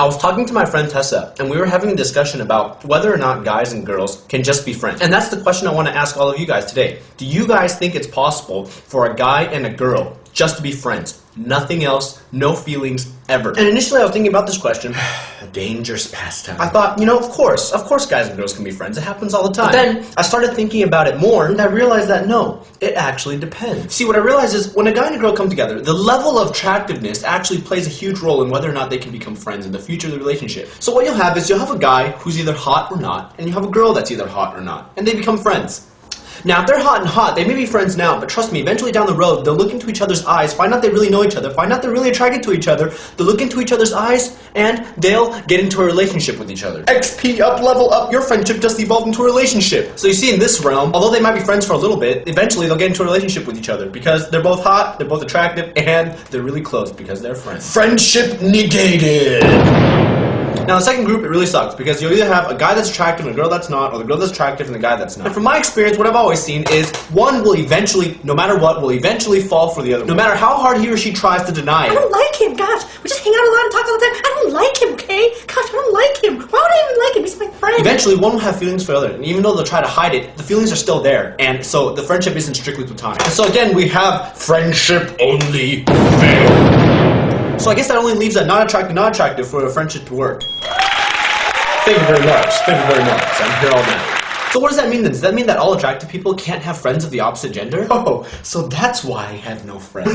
I was talking to my friend Tessa, and we were having a discussion about whether or not guys and girls can just be friends. And that's the question I want to ask all of you guys today. Do you guys think it's possible for a guy and a girl just to be friends? Nothing else, no feelings, ever. And initially I was thinking about this question. A dangerous pastime. I thought, of course guys and girls can be friends. It happens all the time. But then I started thinking about it more, and I realized that no, it actually depends. See, what I realized is when a guy and a girl come together, the level of attractiveness actually plays a huge role in whether or not they can become friends in the future of the relationship. So what you'll have is you'll have a guy who's either hot or not, and you have a girl that's either hot or not, and they become friends. Now, if they're hot and hot, they may be friends now, but trust me, eventually down the road, they'll look into each other's eyes, find out they really know each other, find out they're really attracted to each other, they'll look into each other's eyes, and they'll get into a relationship with each other. XP up, level up, your friendship just evolved into a relationship. So you see, in this realm, although they might be friends for a little bit, eventually they'll get into a relationship with each other, because they're both hot, they're both attractive, and they're really close, because they're friends. Friendship negated! Now, the second group, it really sucks, because you'll either have a guy that's attractive and a girl that's not, or the girl that's attractive and the guy that's not. And from my experience, what I've always seen is one will eventually, no matter what, will eventually fall for the other one. No matter how hard he or she tries to deny it. I don't like him, gosh. We just hang out a lot and talk all the time. I don't like him, okay? Gosh, I don't like him. Why would I even like him? He's my friend. Eventually, one will have feelings for the other, and even though they'll try to hide it, the feelings are still there, and so the friendship isn't strictly platonic. And so again, we have friendship only fail. So I guess that only leaves that not attractive for a friendship to work. Thank you very much. Thank you very much. I'm here all night. So what does that mean then? Does that mean that all attractive people can't have friends of the opposite gender? Oh, so that's why I have no friends.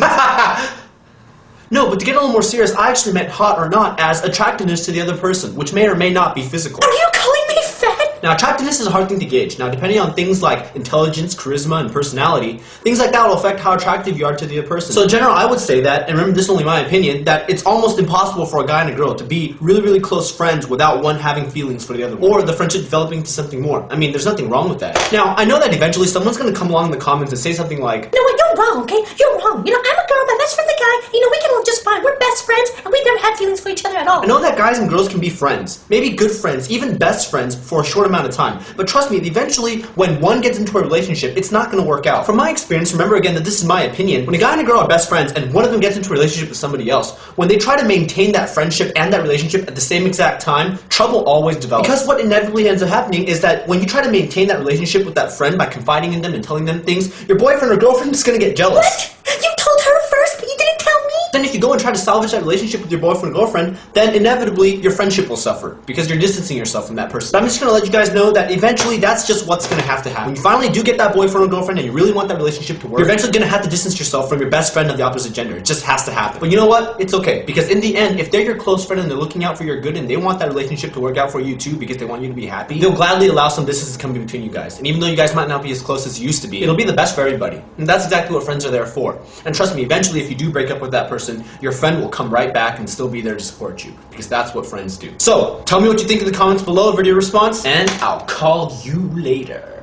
No, but to get a little more serious, I actually meant hot or not as attractiveness to the other person, which may or may not be physical. Are you calling me fat? Now, attractiveness is a hard thing to gauge. Now, depending on things like intelligence, charisma, and personality, things like that will affect how attractive you are to the other person. So in general, I would say that, and remember this is only my opinion, that it's almost impossible for a guy and a girl to be really, really close friends without one having feelings for the other one, or the friendship developing to something more. I mean, there's nothing wrong with that. Now, I know that eventually someone's going to come along in the comments and say something like, "No, wait, you're wrong, okay? You're wrong. I'm a girl, my best friend's a guy. We get along just fine. We're best friends, and we've never had feelings for each other at all." I know that guys and girls can be friends, maybe good friends, even best friends for a short amount of time, but trust me, eventually, when one gets into a relationship, it's not going to work out. From my experience, remember again that this is my opinion, when a guy and a girl are best friends and one of them gets into a relationship with somebody else, when they try to maintain that friendship and that relationship at the same exact time, trouble always develops. Because what inevitably ends up happening is that when you try to maintain that relationship with that friend by confiding in them and telling them things, your boyfriend or girlfriend is going to get jealous. What? You told her first, but you didn't tell me? Then if you go and try to salvage that relationship with your boyfriend or girlfriend, then inevitably your friendship will suffer because you're distancing yourself from that person. But I'm just going to let you guys know that eventually that's just what's going to happen. When you finally do get that boyfriend or girlfriend and you really want that relationship to work, you're eventually going to have to distance yourself from your best friend of the opposite gender. It just has to happen. But you know what? It's okay. Because in the end, if they're your close friend and they're looking out for your good and they want that relationship to work out for you too because they want you to be happy, they'll gladly allow some distance to come in between you guys. And even though you guys might not be as close as you used to be, it'll be the best for everybody. And that's exactly what friends are there for. And trust me, eventually if you do break up with that person, your friend will come right back and still be there to support you. Because that's what friends do. So, tell me what you think in the comments below, video response, and I'll call you later.